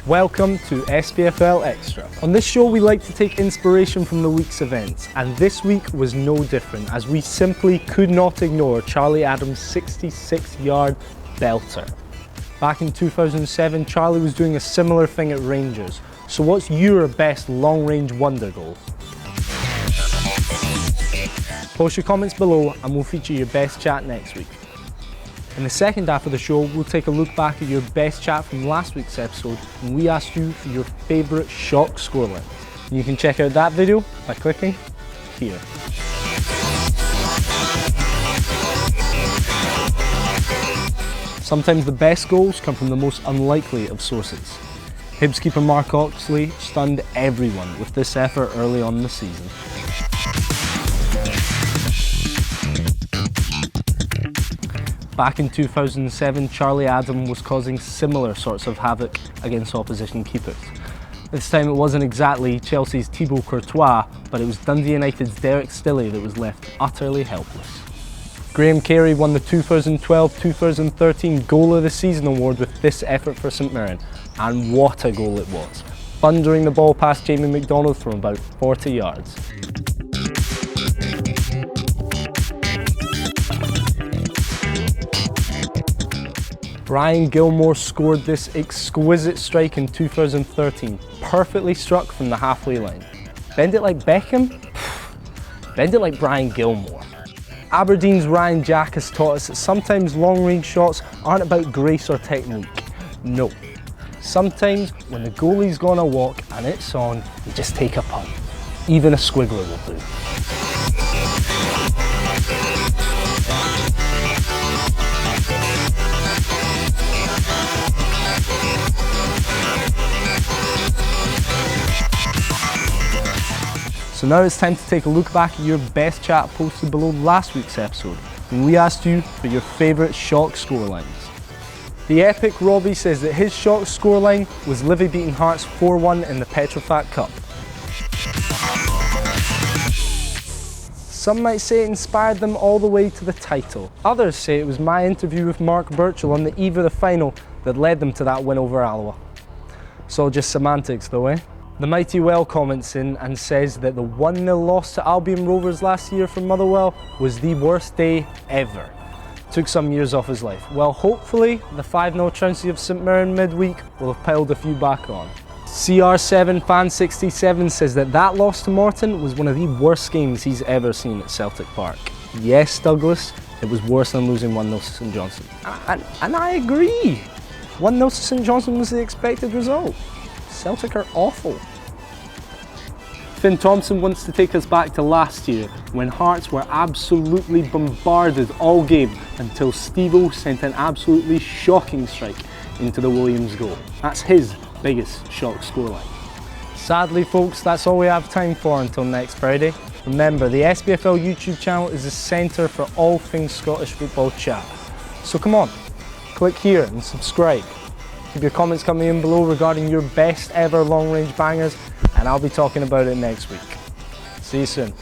Welcome to SPFL Extra. On this show we like to take inspiration from the week's events, and this week was no different as we simply could not ignore Charlie Adams' 66-yard belter. Back in 2007, Charlie was doing a similar thing at Rangers. So what's your best long-range wonder goal? Post your comments below and we'll feature your best chat next week. In the second half of the show, we'll take a look back at your best chat from last week's episode and we asked you for your favourite shock scoreline. You can check out that video by clicking here. Sometimes the best goals come from the most unlikely of sources. Hibs keeper Mark Oxley stunned everyone with this effort early on in the season. Back in 2007, Charlie Adams was causing similar sorts of havoc against opposition keepers. This time it wasn't exactly Chelsea's Thibaut Courtois, but it was Dundee United's Derek Stilley that was left utterly helpless. Graham Carey won the 2012-2013 Goal of the Season award with this effort for St Mirren, and what a goal it was. Thundering the ball past Jamie McDonald from about 40 yards. Brian Gilmore scored this exquisite strike in 2013, perfectly struck from the halfway line. Bend it like Beckham? Bend it like Brian Gilmore. Aberdeen's Ryan Jack has taught us that sometimes long-range shots aren't about grace or technique. No. Sometimes when the goalie's gone a walk and it's on, you just take a punt. Even a squiggler will do. So now it's time to take a look back at your best chat posted below last week's episode, when we asked you for your favourite shock scorelines. The epic Robbie says that his shock scoreline was Livy beating Hearts 4-1 in the Petrofac Cup. Some might say it inspired them all the way to the title. Others say it was my interview with Mark Burchell on the eve of the final that led them to that win over Alloa. It's all just semantics though, eh? The Mighty Well comments in and says that the 1-0 loss to Albion Rovers last year from Motherwell was the worst day ever. Took some years off his life. Well, hopefully the 5-0 trouncey of St Mirren midweek will have piled a few back on. CR7 Fan 67 says that loss to Morton was one of the worst games he's ever seen at Celtic Park. Yes, Douglas, it was worse than losing 1-0 to St Johnstone. And I agree. 1-0 to St Johnstone was the expected result. Celtic are awful. Finn Thompson wants to take us back to last year when Hearts were absolutely bombarded all game until Steve-O sent an absolutely shocking strike into the Williams goal. That's his biggest shock scoreline. Sadly folks, that's all we have time for until next Friday. Remember, the SPFL YouTube channel is the centre for all things Scottish football chat. So come on, click here and subscribe. Keep your comments coming in below regarding your best ever long range bangers and I'll be talking about it next week. See you soon.